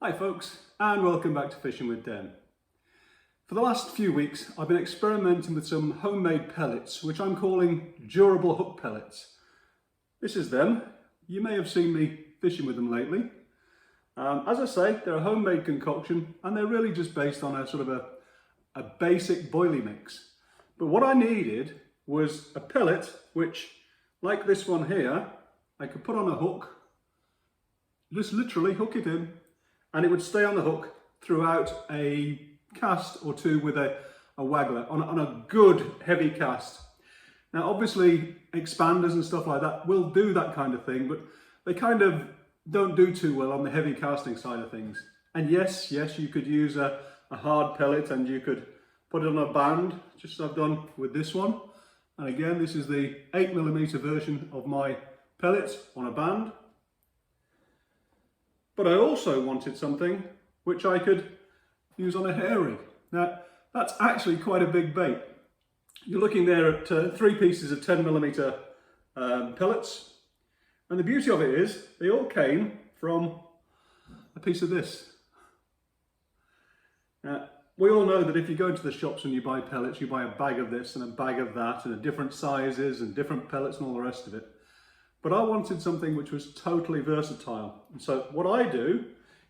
Hi folks, and welcome back to Fishing with Den. For the last few weeks I've been experimenting with some homemade pellets which I'm calling durable hook pellets. This is them. You may have seen me fishing with them lately. As I say, they're a homemade concoction and they're really just based on a sort of a basic boilie mix. But what I needed was a pellet which, like this one here, I could put on a hook, just literally hook it in, and it would stay on the hook throughout a cast or two with a waggler on a good heavy cast. Now obviously expanders and stuff like that will do that kind of thing, but they kind of don't do too well on the heavy casting side of things. And yes, you could use a hard pellet and you could put it on a band, just as I've done with this one. And again, this is the 8mm version of my pellet on a band. But I also wanted something which I could use on a hair rig. Now, that's actually quite a big bait. You're looking there at 3 pieces of 10mm pellets. And the beauty of it is, they all came from a piece of this. Now, we all know that if you go into the shops and you buy pellets, you buy a bag of this and a bag of that and different sizes and different pellets and all the rest of it. But I wanted something which was totally versatile. And so what I do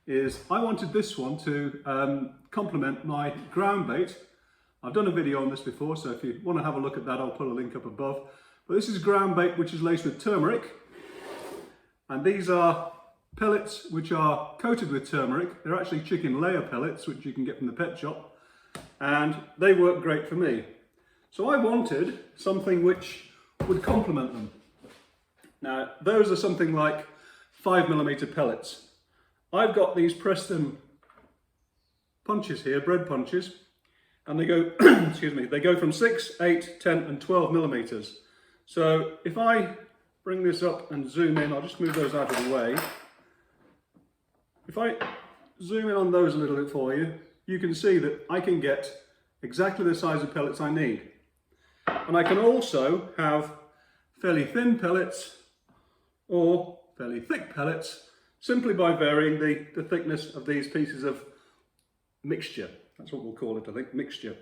is I wanted this one to complement my ground bait. I've done a video on this before, so if you want to have a look at that, I'll put a link up above. But this is ground bait which is laced with turmeric. And these are pellets which are coated with turmeric. They're actually chicken layer pellets, which you can get from the pet shop. And they work great for me. So I wanted something which would complement them. Now, those are something like 5mm pellets. I've got these Preston punches here, bread punches, and they go, excuse me, they go from 6, 8, 10 and 12mm. So if I bring this up and zoom in, I'll just move those out of the way. If I zoom in on those a little bit for you, you can see that I can get exactly the size of pellets I need. And I can also have fairly thin pellets or fairly thick pellets, simply by varying the thickness of these pieces of mixture. That's what we'll call it, I think, mixture.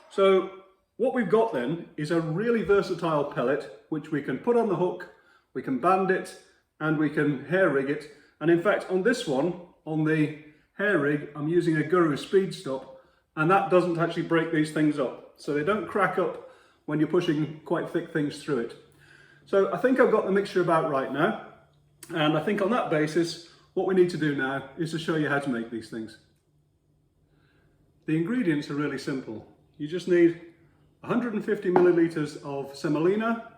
So what we've got then is a really versatile pellet which we can put on the hook, we can band it, and we can hair rig it. And in fact, on this one, on the hair rig, I'm using a Guru speed stop, and that doesn't actually break these things up. So they don't crack up when you're pushing quite thick things through it. So I think I've got the mixture about right now, and I think on that basis what we need to do now is to show you how to make these things. The ingredients are really simple. You just need 150 millilitres of semolina,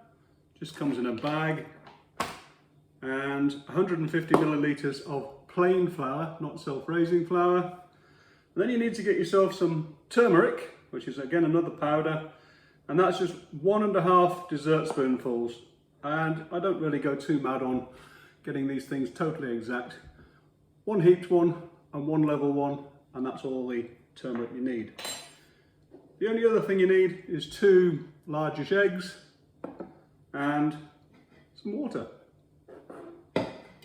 just comes in a bag, and 150 millilitres of plain flour, not self-raising flour. And then you need to get yourself some turmeric, which is again another powder, and that's just 1½ dessert spoonfuls. And I don't really go too mad on getting these things totally exact. 1 heaped one and 1 level one, and that's all the turmeric you need. The only other thing you need is 2 largish eggs and some water.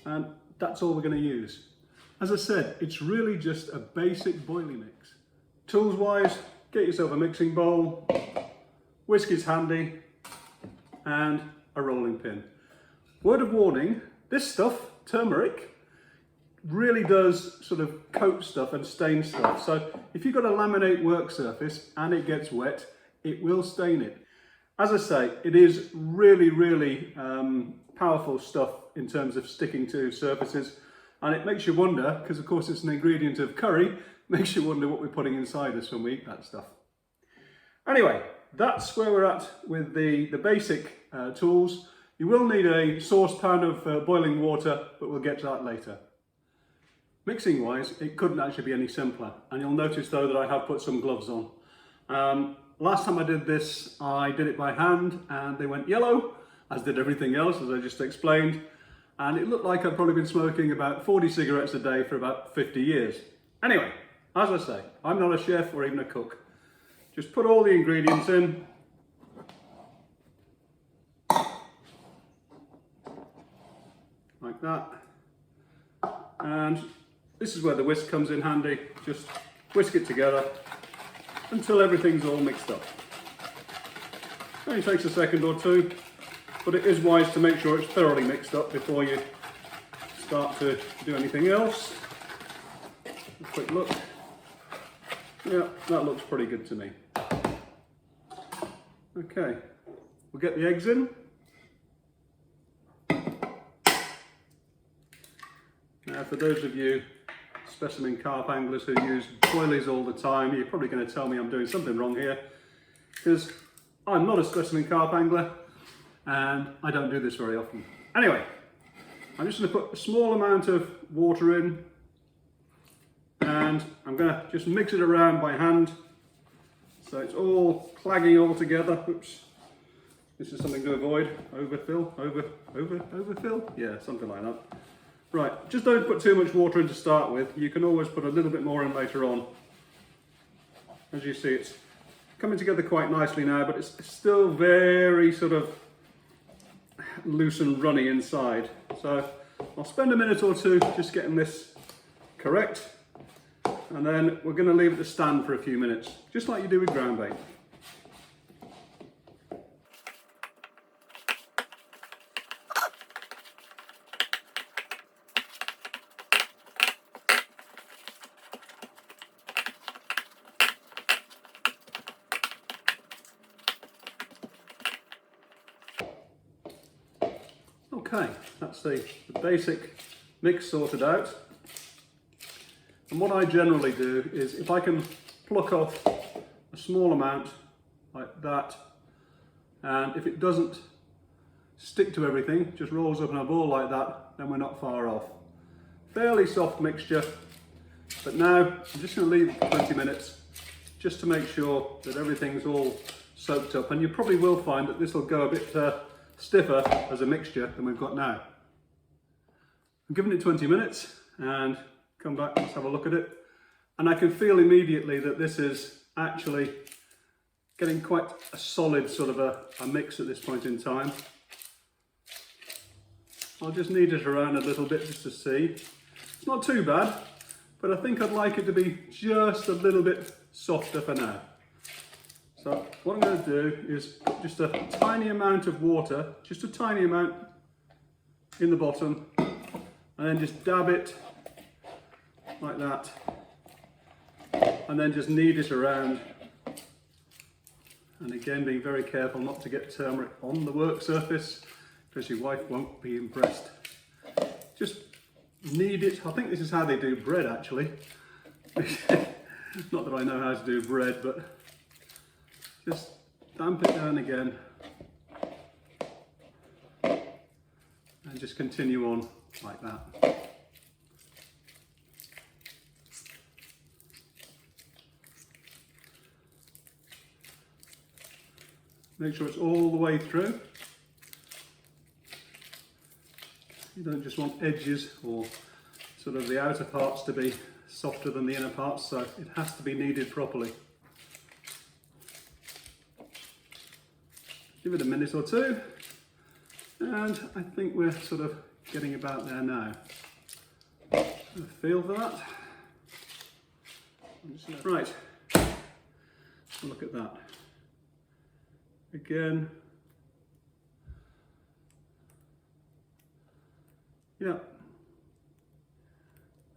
And that's all we're going to use. As I said, it's really just a basic boilie mix. Tools wise, get yourself a mixing bowl, whisk is handy, and a rolling pin. Word of warning, this stuff, turmeric, really does sort of coat stuff and stain stuff. So if you've got a laminate work surface and it gets wet, it will stain it. As I say, it is really powerful stuff in terms of sticking to surfaces, and it makes you wonder, because of course it's an ingredient of curry, makes you wonder what we're putting inside us when we eat that stuff. Anyway, that's where we're at with the basic tools. You will need a saucepan of boiling water, but we'll get to that later. Mixing wise, it couldn't actually be any simpler, and you'll notice though that I have put some gloves on. Last time I did this, I did it by hand and they went yellow, as did everything else, as I just explained, and it looked like I'd probably been smoking about 40 cigarettes a day for about 50 years. Anyway, as I say, I'm not a chef or even a cook. Just put all the ingredients in, like that, and This is where the whisk comes in handy. Just whisk it together until everything's all mixed up. Only takes a second or two, but it is wise to make sure it's thoroughly mixed up before you start to do anything else. A quick look. Yeah, that looks pretty good to me. Okay, we'll get the eggs in. Now, for those of you specimen carp anglers who use boilies all the time, you're probably going to tell me I'm doing something wrong here, because I'm not a specimen carp angler and I don't do this very often. Anyway, I'm just going to put a small amount of water in and I'm going to just mix it around by hand so it's all clagging all together. Oops, this is something to avoid. Overfill, overfill? Yeah, something like that. Right, just don't put too much water in to start with. You can always put a little bit more in later on. As you see, it's coming together quite nicely now, but it's still very sort of loose and runny inside. So I'll spend a minute or two just getting this correct, and then we're going to leave it to stand for a few minutes, just like you do with ground bait. Okay, that's the basic mix sorted out. And what I generally do is, if I can pluck off a small amount like that, and if it doesn't stick to everything, just rolls up in a ball like that, then we're not far off. Fairly soft mixture, but now I'm just going to leave it for 20 minutes just to make sure that everything's all soaked up. And you probably will find that this will go a bit stiffer as a mixture than we've got now. I'm giving it 20 minutes and come back, let's have a look at it. And I can feel immediately that this is actually getting quite a solid sort of a mix at this point in time. I'll just knead it around a little bit just to see. It's not too bad, but I think I'd like it to be just a little bit softer for now. So what I'm going to do is put just a tiny amount of water, just a tiny amount in the bottom, and then just dab it like that, and then just knead it around. And again, being very careful not to get turmeric on the work surface, because your wife won't be impressed. Just knead it. I think this is how they do bread, actually. Not that I know how to do bread, but just damp it down again and just continue on like that. Make sure it's all the way through. You don't just want edges or sort of the outer parts to be softer than the inner parts, so it has to be kneaded properly. Give it a minute or two, and I think we're sort of getting about there now. A feel for that. Right, look at that. Again, yeah,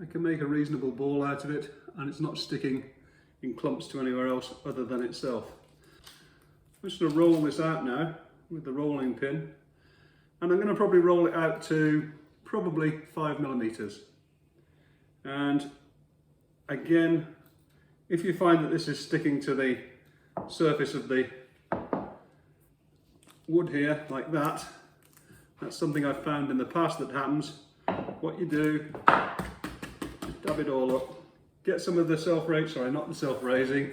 I can make a reasonable ball out of it, and it's not sticking in clumps to anywhere else other than itself. I'm just going to roll this out now with the rolling pin, and I'm going to probably roll it out to probably 5mm. And again, if you find that this is sticking to the surface of the wood here like that, that's something I've found in the past that happens. What you do is dab it all up, get some of the self-raising, sorry, not the self-raising,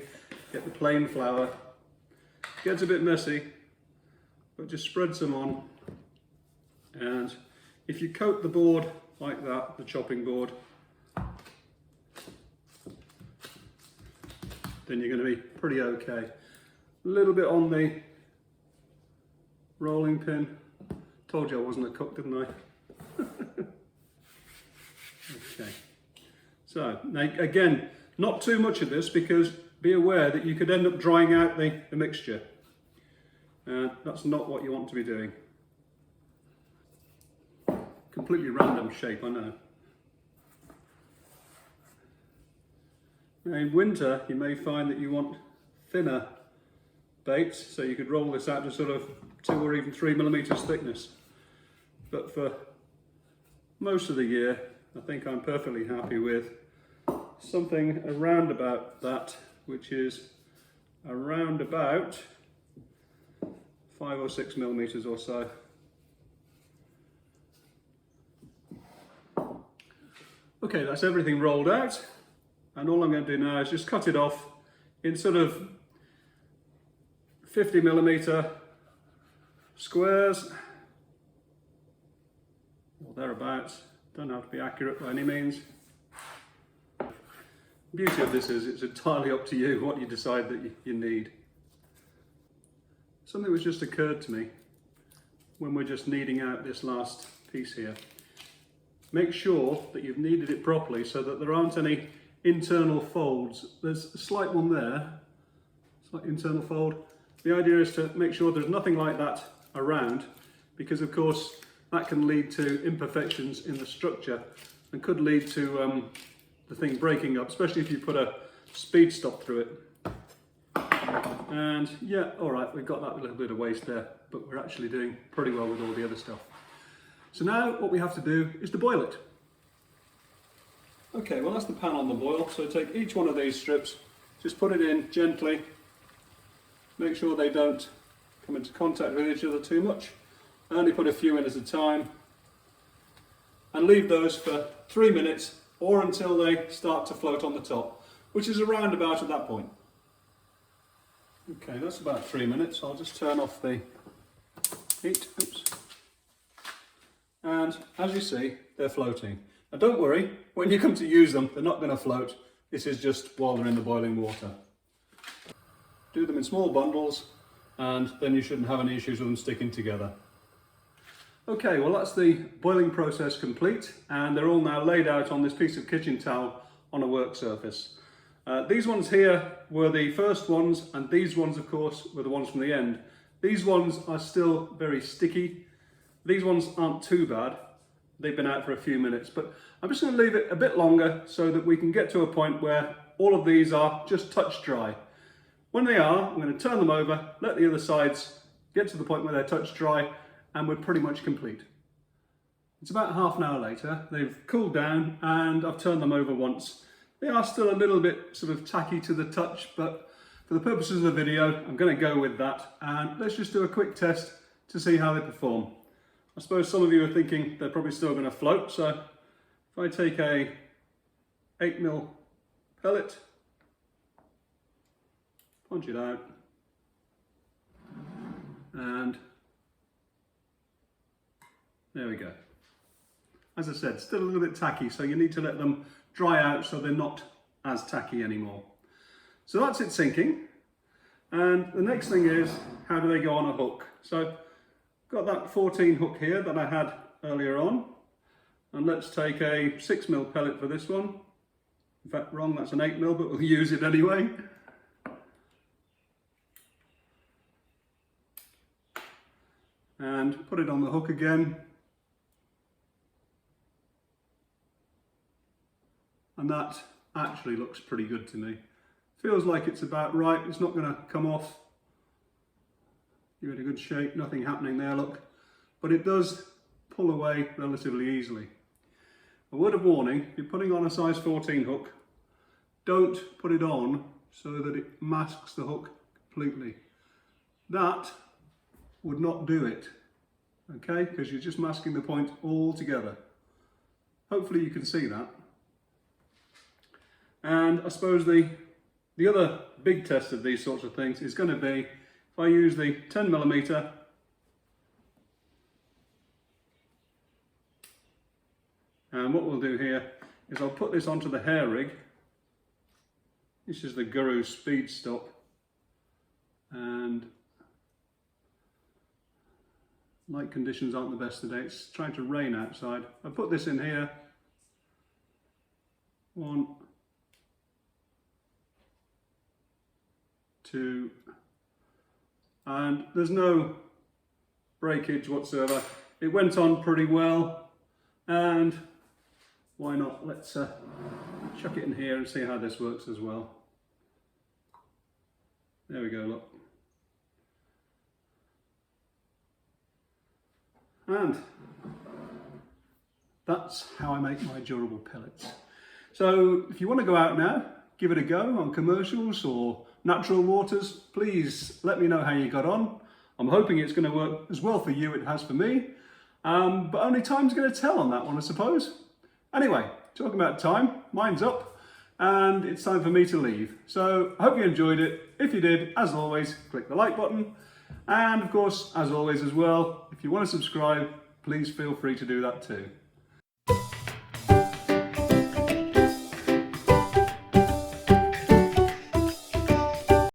get the plain flour. Gets a bit messy, but just spread some on, and if you coat the board like that, the chopping board, then you're going to be pretty okay. A little bit on the rolling pin. Told you I wasn't a cook, didn't I? Okay. So now, again, not too much of this, because be aware that you could end up drying out the mixture. That's not what you want to be doing. Completely random shape, I know. Now in winter you may find that you want thinner baits, so you could roll this out to sort of 2 or even 3 millimeters thickness. But for most of the year, I think I'm perfectly happy with something around about that, which is around about 5 or 6 millimeters or so. Okay, that's everything rolled out, and all I'm going to do now is just cut it off in sort of 50 millimeter squares, or thereabouts. Don't have to be accurate by any means. The beauty of this is it's entirely up to you what you decide that you need. Something which just occurred to me when we're just kneading out this last piece here. Make sure that you've kneaded it properly so that there aren't any internal folds. There's a slight one there, slight internal fold. The idea is to make sure there's nothing like that around, because of course that can lead to imperfections in the structure and could lead to the thing breaking up, especially if you put a speed stop through it. And yeah, all right, we've got that little bit of waste there, but we're actually doing pretty well with all the other stuff. So now what we have to do is to boil it. Okay, well that's the pan on the boil, so take each one of these strips, just put it in gently, make sure they don't come into contact with each other too much. I only put a few in at a time, and leave those for 3 minutes or until they start to float on the top, which is around about at that point. Okay, that's about 3 minutes. I'll just turn off the heat. Oops. And as you see, they're floating. Now don't worry, when you come to use them, they're not going to float. This is just while they're in the boiling water. Do them in small bundles, and then you shouldn't have any issues with them sticking together. Okay, well that's the boiling process complete, and they're all now laid out on this piece of kitchen towel on a work surface. These ones here were the first ones, and these ones of course were the ones from the end. These ones are still very sticky. These ones aren't too bad. They've been out for a few minutes, but I'm just going to leave it a bit longer so that we can get to a point where all of these are just touch dry. When they are, I'm going to turn them over, let the other sides get to the point where they're touch dry, and we're pretty much complete. It's about half an hour later, they've cooled down, and I've turned them over once. They are still a little bit sort of tacky to the touch, but for the purposes of the video, I'm going to go with that, and let's just do a quick test to see how they perform. I suppose some of you are thinking they're probably still going to float, so if I take a 8mm pellet, punch it out, and there we go. As I said, still a little bit tacky, so you need to let them dry out so they're not as tacky anymore. So that's it sinking, and the next thing is, how do they go on a hook? So got that 14 hook here that I had earlier on, and let's take a 6mm pellet for this one. In fact, wrong, that's an 8mm, but we'll use it anyway. And put it on the hook again. And that actually looks pretty good to me. Feels like it's about right, it's not going to come off. Give it a good shake, nothing happening there, look. But it does pull away relatively easily. A word of warning, if you're putting on a size 14 hook, don't put it on so that it masks the hook completely. That would not do it, okay? Because you're just masking the point altogether. Hopefully you can see that. And I suppose the other big test of these sorts of things is going to be if I use the 10mm and what we'll do here is I'll put this onto the hair rig. This is the Guru Speed Stop, and light conditions aren't the best today. It's trying to rain outside. I put this in here 1, 2, and there's no breakage whatsoever. It went on pretty well, and why not? Let's chuck it in here and see how this works as well. There we go, look. And that's how I make my durable pellets. So if you want to go out now, give it a go on commercials or natural waters, please let me know how you got on. I'm hoping it's going to work as well for you as it has for me, but only time's going to tell on that one, I suppose. Anyway, talking about time, mine's up and it's time for me to leave. So I hope you enjoyed it. If you did, as always, click the like button. And of course, as always as well, if you want to subscribe, please feel free to do that too.